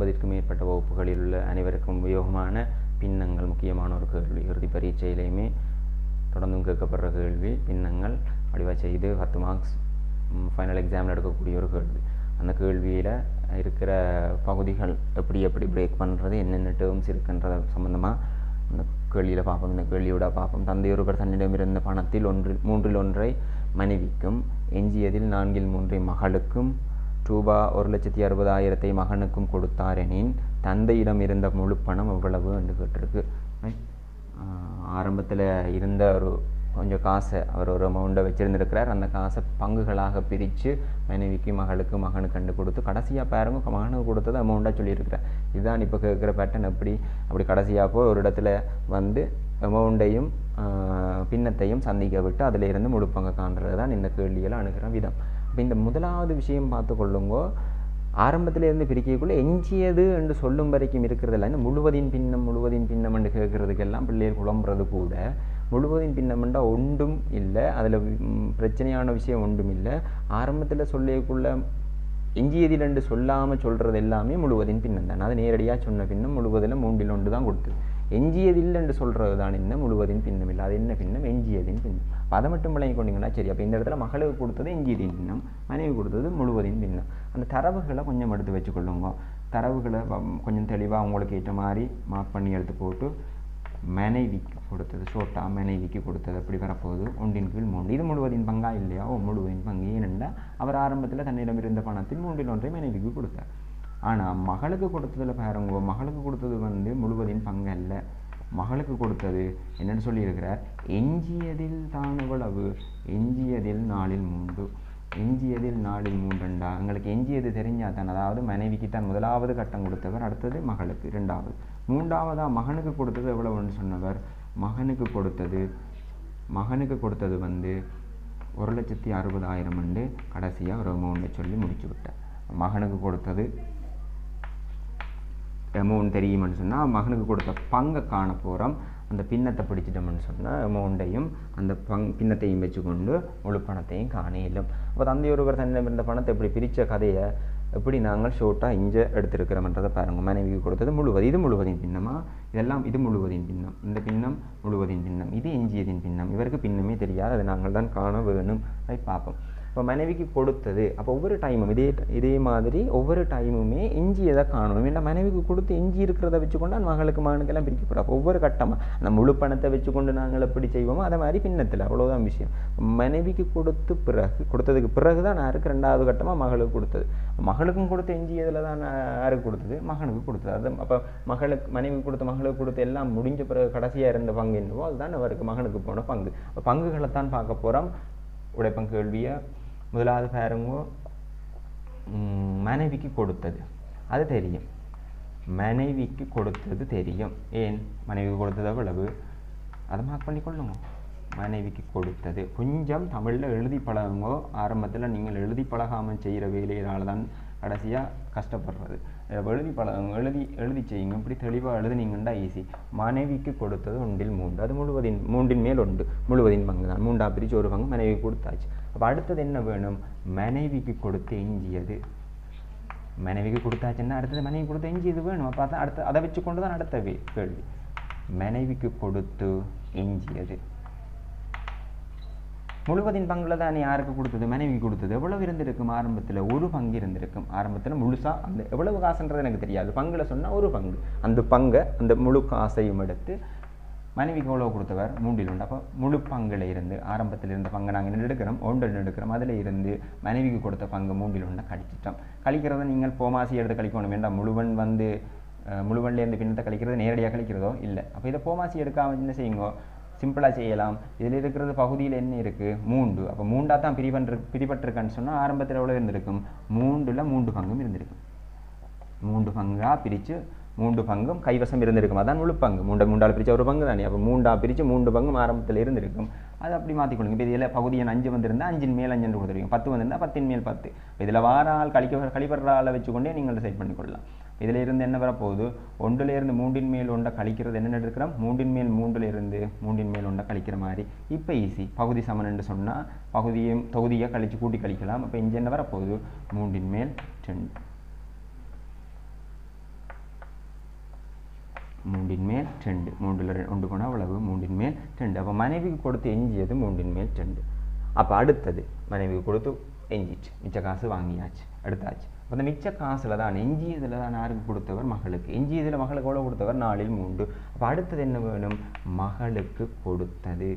50க்கும் மேற்பட்ட வகுப்புகளில் உள்ள அனைவருக்கும் உபயோகமான பின்னங்கள் முக்கியமான ஒரு கேள்வி. இறுதி பரீட்சையிலையுமே தொடர்ந்தும் கேட்கப்படுற கேள்வி பின்னங்கள் வடிவாக செய்து 10 மார்க்ஸ் ஃபைனல் எக்ஸாமில் எடுக்கக்கூடிய ஒரு கேள்வி. அந்த கேள்வியில் இருக்கிற பகுதிகள் எப்படி பிரேக் பண்ணுறது, என்னென்ன டேர்ம்ஸ் இருக்குன்றத சம்மந்தமாக இந்த கேள்வியில் பார்ப்போம். இந்த கேள்வியோட பார்ப்போம். தந்தையொருவர் தன்னிடமிருந்த பணத்தில் 1/3 மனைவிக்கும் எஞ்சியதில் 4/3 மகளுக்கும் ரூபா 1,60,000 மகனுக்கும் கொடுத்தாரெனின் தந்தையிடம் இருந்த முழு பணம் எவ்வளவு என்று கேட்டிருக்கு. ஆரம்பத்தில் இருந்த ஒரு கொஞ்சம் காசை அவர் ஒரு அமௌண்ட்டை வச்சுருந்துருக்கிறார். அந்த காசை பங்குகளாக பிரித்து மனைவிக்கு மகளுக்கு மகனுக்கு கொடுத்து கடைசியாக பாருங்க மகனுக்கு கொடுத்தது அமௌண்ட்டாக சொல்லியிருக்கிறார். இதுதான் இப்போ கேட்குற பேட்டர்ன். அப்படி கடைசியாக போய் ஒரு இடத்துல வந்து அமௌண்ட்டையும் பின்னத்தையும் சந்திக்க விட்டு அதில் இருந்து முழு பங்கு காண்றது தான் இந்த கேள்வியில் அணுகிற விதம். இப்போ இந்த முதலாவது விஷயம் பார்த்து கொள்ளுங்கோ. ஆரம்பத்திலேருந்து பிரிக்கக்குள்ளே எஞ்சியது என்று சொல்லும் வரைக்கும் இருக்கிறதில்ல. இந்த முழுவதின் பின்னம் என்று கேட்குறதுக்கெல்லாம் பிள்ளைகள் குழம்புறது கூட முழுவதின் பின்னம்ன்றா ஒன்றும் இல்லை, அதில் பிரச்சனையான விஷயம் ஒன்றும் இல்லை. ஆரம்பத்தில் சொல்லக்குள்ள எஞ்சியதில் என்று சொல்லாமல் சொல்கிறது எல்லாமே முழுவதின் பின்னம் தான். அது நேரடியாக சொன்ன பின்னம் முழுவதில் 3/1 தான் கொடுத்தது. எஞ்சியதில் என்று சொல்கிறது தான் என்ன முழுவதின் பின்னம் இல்லை. அது என்ன பின்னம்? எஞ்சியதின் பின்னம். அதை மட்டும் விளங்கி கொண்டீங்கன்னா சரி. அப்போ இந்த இடத்துல மகளுக்கு கொடுத்தது எஞ்சியதின் பின்னம், மனைவி கொடுத்தது முழுவதின் பின்னம். அந்த தரவுகளை கொஞ்சம் எடுத்து வச்சுக்கொள்ளுங்க. தரவுகளை கொஞ்சம் தெளிவாக உங்களுக்கு ஏற்ற மாதிரி மார்க் பண்ணி எடுத்து போட்டு மனைவிக்கு கொடுத்தது ஷோட்டா மனைவிக்கு கொடுத்தது அப்படி வரப்போகுது 1/3. இது முழுவதின் பங்கா இல்லையா? முழுவதின் பங்கு. ஏனென்றா அவர் ஆரம்பத்தில் தன்னிடம் இருந்த பணத்தில் 3/1 மனைவிக்கு கொடுத்தார். ஆனால் மகளுக்கு கொடுத்ததில் பாருங்க, மகளுக்கு கொடுத்தது வந்து முழுவதின் பங்கு அல்ல. மகளுக்கு கொடுத்தது என்னென்னு சொல்லியிருக்கிறார், எஞ்சியதில் தான் எவ்வளவு? எஞ்சியதில் 4/3. எஞ்சியதில் 4/3 எங்களுக்கு எஞ்சியது தெரிஞ்சால் தான். அதாவது மனைவிக்கு தான் முதலாவது கட்டம் கொடுத்தவர், அடுத்தது மகளுக்கு 2வது, 3வதாக மகனுக்கு கொடுத்தது எவ்வளவுன்னு சொன்னவர். மகனுக்கு கொடுத்தது வந்து 1,60,000 கடைசியாக ஒரு அமௌண்ட்டை சொல்லி முடிச்சு விட்டார். மகனுக்கு கொடுத்தது அமௌண்ட் தெரியுமென்னு சொன்னால் மகனுக்கு கொடுத்த பங்கை காண போகிறோம். அந்த பின்னத்தை பிடிச்சிட்டோம்னு சொன்னால் அமௌண்ட்டையும் அந்த பின்னத்தையும் வச்சுக்கொண்டு முழு பணத்தையும் காண இயலும். அப்போ தந்தையொருவர் தன்னிடம் இருந்த பணத்தை எப்படி பிரித்த கதையை எப்படி நாங்கள் ஷோட்டாக இங்கே எடுத்திருக்கிறோம்ன்றதை பாருங்கள். மனைவிக்கு கொடுத்தது இது முழுவதின் பின்னமா? இதெல்லாம் இது முழுவதின் பின்னம், இந்த பின்னம் முழுவதின் பின்னம், இது எஞ்சியதின் பின்னம். இவருக்கு பின்னமே தெரியாது, அதை நாங்கள் தான் காண வேணும். அதை பார்ப்போம். இப்போ மனைவிக்கு கொடுத்தது அப்போ ஒவ்வொரு டைமும் இதே மாதிரி ஒவ்வொரு டைமுமே எஞ்சியதை காணணும். ஏன்னா மனைவிக்கு கொடுத்து எஞ்சி இருக்கிறத வச்சுக்கொண்டு அந்த மகனுக்கெல்லாம் பிரிக்க போகிறோம். அப்போ ஒவ்வொரு கட்டமாக அந்த முழு பணத்தை வச்சுக்கொண்டு நாங்கள் எப்படி செய்வோமோ அதை மாதிரி பின்னத்தில் அவ்வளோதான் விஷயம். மனைவிக்கு கொடுத்ததுக்கு பிறகு தான் யாருக்கு 2வது கட்டமாக மகளுக்கு கொடுத்தது. மகளுக்கும் கொடுத்து எஞ்சியதில் தான் யாருக்கு கொடுத்தது? மகனுக்கு கொடுத்தது. அது அப்போ மனைவிக்கு மகளுக்கு எல்லாம் முடிஞ்ச பிறகு கடைசியாக இருந்த பங்கு என்னவோ அதுதான் அவருக்கு மகனுக்கு போன பங்கு. பங்குகளைத்தான் பார்க்க போகிறோம். உடைப்பங் கேள்வியை முதலாவது பாருங்க. மனைவிக்கு கொடுத்தது அது தெரியும், மனைவிக்கு கொடுத்தது தெரியும். ஏன் மனைவிக்கு கொடுத்தது எவ்வளவு அதை மார்க் பண்ணிக்கொள்ளுங்க. மனைவிக்கு கொடுத்தது கொஞ்சம் தமிழில் எழுதி பழகுங்கோ. ஆரம்பத்தில் நீங்கள் எழுதி பழகாமல் செய்கிற வேலையினால தான் கடைசியாக கஷ்டப்படுறது. எழுதி பழகுங்க, எழுதி செய்யுங்க. இப்படி தெளிவாக எழுதுனீங்கன்னா ஈஸி. மனைவிக்கு கொடுத்தது 1/3, அது 3/1 முழுவதின் பங்கு தான். 3ஆக பிரித்து ஒரு பங்கு மனைவிக்கு கொடுத்தாச்சு. அப்போ அடுத்தது என்ன வேணும்? மனைவிக்கு கொடுத்து எஞ்சியது. மனைவிக்கு கொடுத்தாச்சுன்னா அடுத்தது மனைவி கொடுத்து எஞ்சியது வேணும். அப்போ அதான் அடுத்த அதை வச்சு கொண்டு தான் அடுத்த கேள்வி. மனைவிக்கு கொடுத்து எஞ்சியது முழுவதின் பங்குல தான் யாருக்கு கொடுத்தது? மனைவிக்கு கொடுத்தது. எவ்வளவு இருந்திருக்கும்? ஆரம்பத்தில் ஒரு பங்கு இருந்திருக்கும். ஆரம்பத்தில் முழுசாக அந்த எவ்வளவு காசுன்றது எனக்கு தெரியாது. பங்குல சொன்னால் ஒரு பங்கு. அந்த பங்கை அந்த முழு காசையும் எடுத்து மனைவிக்கு எவ்வளவு கொடுத்தவர்? 3/1. அப்போ முழு பங்கில் இருந்து ஆரம்பத்தில் இருந்த பங்கை நாங்கள் என்ன எடுக்கிறோம்? 1 எடுக்கிறோம். அதில் இருந்து மனைவிக்கு கொடுத்த பங்கு 3/1 கழிச்சிட்டோம். கழிக்கிறத நீங்கள் போமாசி எடுத்து கழிக்கணும் வேண்டாம். முழுவன்லேருந்து பின்னத்தை கழிக்கிறது நேரடியாக கழிக்கிறதோ இல்லை. அப்போ இதை போமாசி எடுக்காமல் என்ன செய்யுங்க? சிம்பிளாக செய்யலாம். இதில் இருக்கிறது பகுதியில் என்ன இருக்குது? 3. அப்போ 3ஆக தான் பிரிபட்டிருக்கான்னு சொன்னால் ஆரம்பத்தில் எவ்வளோ இருந்திருக்கும்? 3ல் 3 பங்கும் இருந்திருக்கும். 3 பங்காக பிரித்து 3 பங்கும் கைவசம் இருந்திருக்கும். அதான் முழு பங்கு. 3ஆல் பிரித்த ஒரு பங்கு தானே. அப்போ 3ஆக பிரித்து 3 பங்கும் ஆரம்பத்தில் இருந்திருக்கும். அது அப்படி மாற்றிக்கொள்ளுங்க. இப்போ இதில் பகுதி எண் 5 வந்திருந்தால் 5 மேல் 5 கொடுத்துருவீங்க. 10 வந்திருந்தால் 10 மேல் 10. இதில் வார ஆள் கழிப்படுற ஆளை வச்சுக்கொண்டே நீங்கள் டிசைட் பண்ணிக்கொள்ளலாம். இதில் இருந்து என்ன வரப்போகுது? 1லேருந்து 3/1 கழிக்கிறது என்ன எடுக்கிறோம்? 3/3 3/1 கழிக்கிற மாதிரி. இப்போ ஈஸி. பகுதி சமன் சொன்னால் தொகுதியை கழித்து கூட்டி கழிக்கலாம். அப்போ இங்கே என்ன வரப்போகுது? 3/2. மூன்றின் மேல் 2 மூன்றில் 1 போனால் அவ்வளவு மூன்றின் மேல் 2 அப்போ மனைவிக்கு கொடுத்து எஞ்சியது மூன்றின் மேல் 2 அப்போ அடுத்தது மனைவிக்கு கொடுத்து எஞ்சிச்சு மிச்ச காசு வாங்கியாச்சு எடுத்தாச்சு அப்போ அந்த மிச்ச காசில் தான் எஞ்சியதில் தான் யாருக்கு கொடுத்தவர் மகளுக்கு எஞ்சியதில் மகளுக்கு எவ்வளோ கொடுத்தவர் 4 இல் 3 அப்போ அடுத்தது என்ன வேணும் மகளுக்கு கொடுத்தது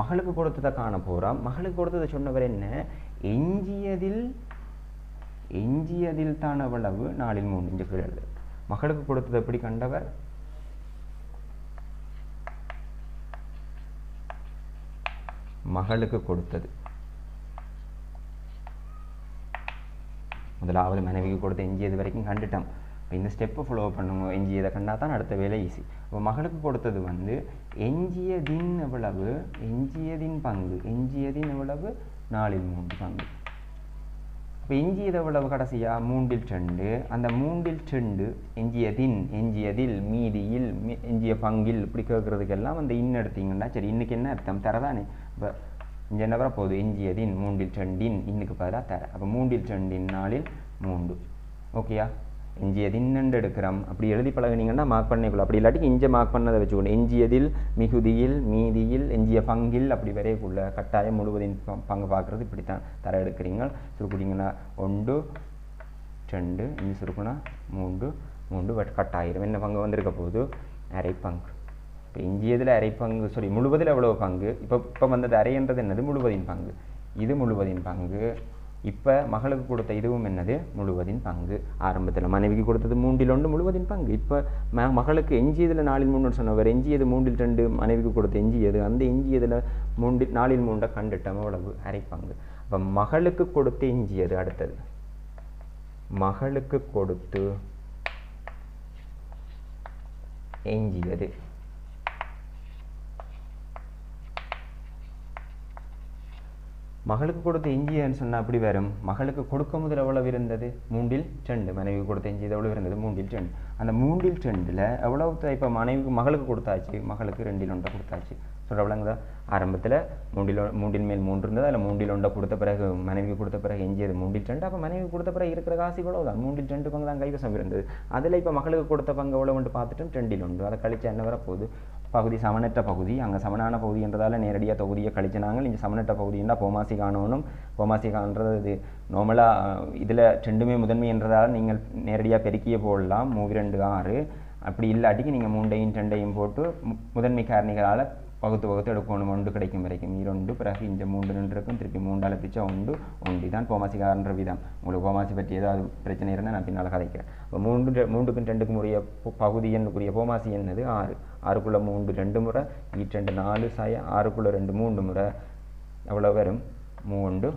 மகளுக்கு கொடுத்ததை காண போகிறோம் மகளுக்கு கொடுத்ததை சொன்னவர் என்ன எஞ்சியதில் தான் எவ்வளவு 4 இல் 3 கீழே மகளுக்கு கொடுத்தது எப்படி கண்டவர் மகளுக்கு கொடுத்தது முதலாவது மனைவிக்கு கொடுத்த எஞ்சியது வரைக்கும் கண்டுட்டோம் இந்த ஸ்டெப்பை ஃபாலோ பண்ணுங்க எஞ்சியதை கண்டா தான் அடுத்த வேலை ஈஸி இப்போ மகளுக்கு கொடுத்தது வந்து எஞ்சியதின் எவ்வளவு எஞ்சியதின் எவ்வளவு 4 இல் 3 பங்கு இப்போ எஞ்சியது எவ்வளவு கடைசியா 3 இல் 2 அந்த 3 இல் 2 எஞ்சியதில் மீதியில் எஞ்சிய பங்கில் இப்படி கேட்கறதுக்கெல்லாம் அந்த எடுத்தீங்கன்னா சரி இன்னைக்கு என்ன அர்த்தம் தரதானே இப்போ இங்கே என்ன வரப்போகுது எஞ்சியதின் 3 இல் 2 இன்னுக்கு பதிலாக தர அப்போ 3 இல் 2 4 இல் 3 ஓகேயா எஞ்சியதின் எடுக்கிறோம் அப்படி எழுதி பழகினீங்கன்னா மார்க் பண்ணிக்கொள்ள அப்படி இல்லாட்டி இங்கே மார்க் பண்ணதை வச்சுக்கணும் எஞ்சியதில் மிகுதியில் மீதியில் எஞ்சிய பங்கில் அப்படி வரையக்குள்ள கட்டாயம் முழுவதின் பங்கு பார்க்குறது இப்படி தான் தர எடுக்கிறீங்க சுருக்குட்டிங்கன்னா 1 2 இங்கே சுருக்குனா 3 கட்டாயிரம் என்ன பங்கு வந்திருக்க போகுது அரை பங்கு இப்போ எஞ்சியதில் அரை பங்கு முழுவதில் எவ்வளோ பங்கு இப்போ வந்தது அரைன்றது என்னது முழுவதின் பங்கு இது முழுவதின் பங்கு இப்போ மகளுக்கு கொடுத்த இதுவும் என்னது முழுவதின் பங்கு ஆரம்பத்தில் மனைவிக்கு கொடுத்தது 3 இல் 1 முழுவதின் பங்கு இப்போ மகளுக்கு எஞ்சியதில் 4 இல் 3 சொன்னவர் எஞ்சியது 3 இல் 2 மனைவிக்கு கொடுத்த எஞ்சியது அந்த எஞ்சியதில் 4 இல் 3 கண்டுட்டோம் எவ்வளவு அரை பங்கு அப்போ மகளுக்கு கொடுத்து எஞ்சியது அடுத்தது மகளுக்கு கொடுத்து எஞ்சியது மகளுக்கு கொடுத்த எஞ்சியன்னு சொன்னால் அப்படி வரும் மகளுக்கு கொடுக்க முதல் எவ்வளவு இருந்தது 3 இல் 2 மனைவிக்கு கொடுத்த எஞ்சியது எவ்வளவு இருந்தது 3 இல் 2 அந்த 3 இல் 2ல் எவ்வளவு இப்போ மகளுக்கு கொடுத்தாச்சு மகளுக்கு 2 இல் 1 கொடுத்தாச்சு சொல்கிறவளங்க ஆரம்பத்தில் 3 இல் மேல் 3 இருந்தது அதில் 3 இல் 1 கொடுத்த பிறகு மனைவிக்கு கொடுத்த பிறகு எஞ்சியது 3 இல் 2 அப்போ மனைவிக்கு கொடுத்த பிறகு இருக்கிற காசு இவ்வளவு தான் 3 இல் 2 பங்கு தான் கைவசம் இருந்தது அதில் இப்போ மகளுக்கு கொடுத்த பங்கு எவ்வளவு பார்த்துட்டோம் 2 இல் 1 அதை கழிச்சா என்ன வரப்போகுது பகுதி சமனற்ற பகுதி அங்கே சமனான பகுதி என்றதால் நேரடியாக தொகுதியை கழிச்சினாங்க இங்கே சமனற்ற பகுதின்னா போமாசி காணணும் போமாசி காண்றது இது நார்மலாக இதில் 2மே முதன்மை என்றதால் நீங்கள் நேரடியாக பெருக்கிய போடலாம் 3 2 6 அப்படி இல்லாட்டிக்கு நீங்கள் 3ஐயும் 2ஐயும் போட்டு முதன்மை காரணிகளால் வகுத்து எடுக்கணும் 1 கிடைக்கும் வரைக்கும் 2 பிறகு இந்த 3 2 இருக்கும் திருப்பி 3ஆல் பிரிச்சா 1 தான் போமாசிக்காரன்ற விதம் உங்களுக்கு போமாசி பற்றி ஏதாவது பிரச்சனை இருந்தால் நான் பின்னால் கதைக்கிறேன் இப்போ 3க்கும் 2க்கும் உரிய பகுதி எண்ணுக்குரிய போமாசி என்னது 6க்குள்ள 3 2 முறை 2 4 சாய 6க்குள்ள 2 3 முறை எவ்வளோ வரும் 3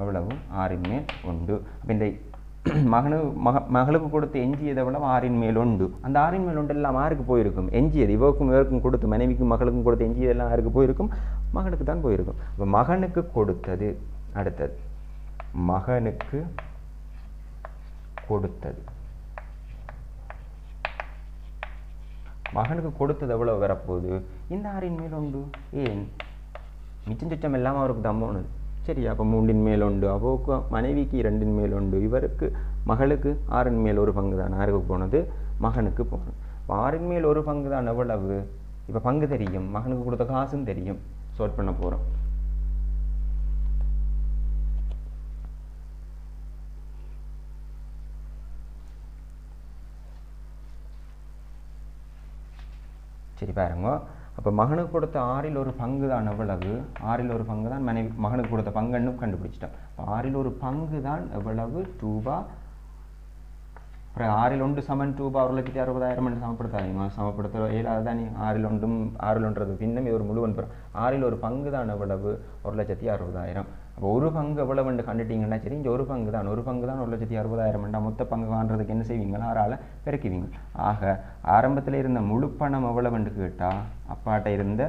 எவ்வளவு 6 மேல் 1 அப்போ இந்த மகளுக்கு கொடுத்து எஞ்சியதை விட 6 மேல் 1 அந்த 6 மேல் 1 எல்லாம் யாருக்கு போயிருக்கும் எஞ்சியது இவருக்கும் கொடுத்து மனைவிக்கும் மகளுக்கும் கொடுத்த எஞ்சியதெல்லாம் யாருக்கு போயிருக்கும் மகனுக்கு தான் போயிருக்கும் இப்போ மகனுக்கு கொடுத்தது அடுத்தது மகனுக்கு கொடுத்தது மகனுக்கு கொடுத்தது எவ்வளவு வரப்போகுது இந்த 6 மேல் 1 ஏன் மிச்சம் சுச்சம் எல்லாம் அவருக்கு தான் போனது சரியா அப்போ 3 மேல் 1 அவோக்கு மனைவிக்கு 2 மேல் 1 இவருக்கு மகளுக்கு 6 மேல் 1 பங்கு தான் யாருக்கு போனது மகனுக்கு போனது 6 மேல் 1 பங்கு தான் எவ்வளவு இப்போ பங்கு தெரியும் மகனுக்கு கொடுத்த காசும் தெரியும் சோர்ட் பண்ண போகிறோம் சரி பாருங்க அப்போ மகனுக்கு கொடுத்த 6 இல் 1 பங்கு தான் எவ்வளவு 6 இல் 1 பங்கு தான் மகனுக்கு கொடுத்த பங்குன்னு கண்டுபிடிச்சிட்டோம் இப்போ 6 இல் 1 பங்கு தான் எவ்வளவு ரூபா அப்புறம் 6 இல் 1 சமன் ரூபா 1,60,000 சமப்படுத்தாதீங்க சமப்படுத்த ஏழாவது தான் 6 இல் 1 பின்னம் இது ஒரு முழுவன் பெறும் 6 இல் 1 பங்கு தான் எவ்வளவு 1,60,000 அப்போ ஒரு பங்கு எவ்வளவுன்னு கண்டுட்டீங்கன்னா சரி இங்கே ஒரு பங்கு தான் 1,60,000 மொத்த பங்கு காண்றதுக்கு என்ன செய்வீங்க 6ஆல் பெருக்குவீங்க ஆக ஆரம்பத்தில் இருந்த முழு பணம் எவ்வளவுன்னு கேட்டால் அப்பாட்ட இருந்த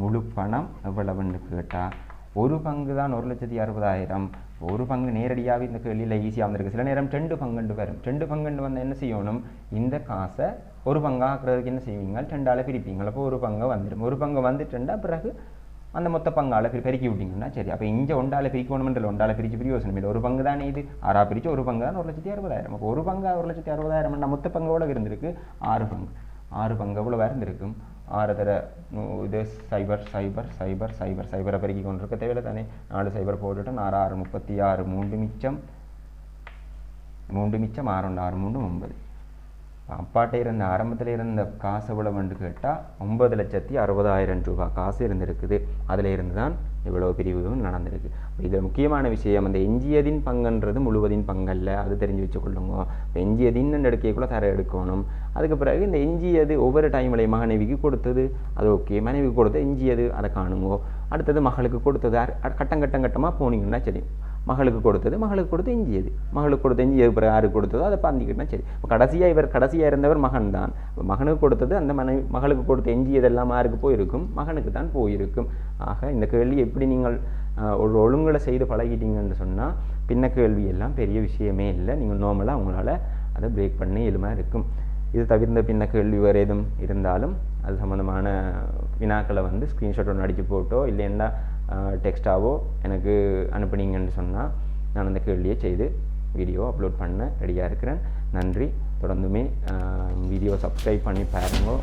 முழு பணம் எவ்வளவுன்னு கேட்டால் ஒரு பங்கு தான் 1,60,000 ஒரு பங்கு நேரடியாகவே இந்த கேள்வியில் ஈஸியாக வந்திருக்கு சில நேரம் 2 பங்குண்டு வரும் 2 பங்குண்டு வந்து என்ன செய்யணும் இந்த காசை ஒரு பங்காக்குறதுக்கு என்ன செய்வீங்க 2ஆல் பிரிப்பீங்க அப்போ ஒரு பங்கு வந்துடும் ஒரு பங்கு வந்துட்டுண்டா பிறகு அந்த மொத்த பங்கால் பெருக்கி விட்டிங்கன்னா சரி. அப்போ இங்கே ஒன்றால் பிரிக்கணுமென்றில் ஒன்றால் பிரித்து பிரியோசனம் இல்லை. ஒரு பங்கு தானே இது 6 பிரித்து ஒரு பங்கு தான் 1,60,000. அப்போ ஒரு பங்கு 1,60,000 மொத்த பங்கோட இருந்திருக்கு 6 பங்கு. 6 பங்கு எவ்வளோ இருந்திருக்கும்? 6 தர இது 0 0 0 0 0 பெருக்கி கொண்டு இருக்க தேவையில்லை தானே. 4 0 போட்டுவிட்டோம். 4 6 36 3 மிச்சம் 6 6 3 9. அப்பாட்ட இருந்த ஆரம்பத்தில் இருந்த காசு எவ்வளவுன்னு கேட்டால் 9,60,000 ரூபாய் காசு இருந்திருக்குது. அதில் இருந்து தான் இவ்வளோ பிரிவுகளும் நடந்திருக்கு. இதில் முக்கியமான விஷயம் அந்த எஞ்சியதின் பங்குன்றது முழுவதின் பங்கல்ல, அது தெரிஞ்சு வச்சுக்கொள்ளுங்க. எஞ்சியதின் எடுக்கக்குள்ள தர எடுக்கணும். அதுக்கு பிறகு இந்த எஞ்சியது ஒவ்வொரு டைம்லையும் மனைவிக்கு கொடுத்தது அது ஓகே, மனைவிக்கு கொடுத்தது எஞ்சியது அதை காணுங்கோ. அடுத்தது மகளுக்கு கொடுத்தது கட்டமாக போனீங்கன்னா சரி. மகளுக்கு கொடுத்து எஞ்சியது, மகளுக்கு கொடுத்து எஞ்சியது பிறகு யாருக்கு கொடுத்ததோ அதை பாந்திக்கிட்டா சரி. இப்போ கடைசியாக இருந்தவர் மகன் தான். மகனுக்கு கொடுத்தது அந்த மகளுக்கு கொடுத்த எஞ்சியதெல்லாம் யாருக்கு போயிருக்கும்? மகனுக்கு தான் போயிருக்கும். ஆக இந்த கேள்வி எப்படி நீங்கள் ஒரு ஒழுங்குகளை செய்து பழகிட்டீங்கன்னு சொன்னால் பின்ன கேள்வி எல்லாம் பெரிய விஷயமே இல்லை. நீங்கள் நார்மலாக உங்களால் அதை பிரேக் பண்ணி எளிமையாக இருக்கும். இது தவிர்த்த பின்ன கேள்வி வேறு எதுவும் இருந்தாலும் அது சம்மந்தமான வினாக்களை ஸ்க்ரீன்ஷாட் ஒன்று அடித்து போட்டோ இல்லைன்னா டெக்ஸ்டாவோ எனக்கு அனுப்புனீங்கன்னு சொன்னால் நான் அந்த கேள்வியை செய்து வீடியோ அப்லோட் பண்ண ரெடியாக இருக்கிறேன். நன்றி. தொடர்ந்துமே வீடியோ சப்ஸ்கிரைப் பண்ணி பாருங்க.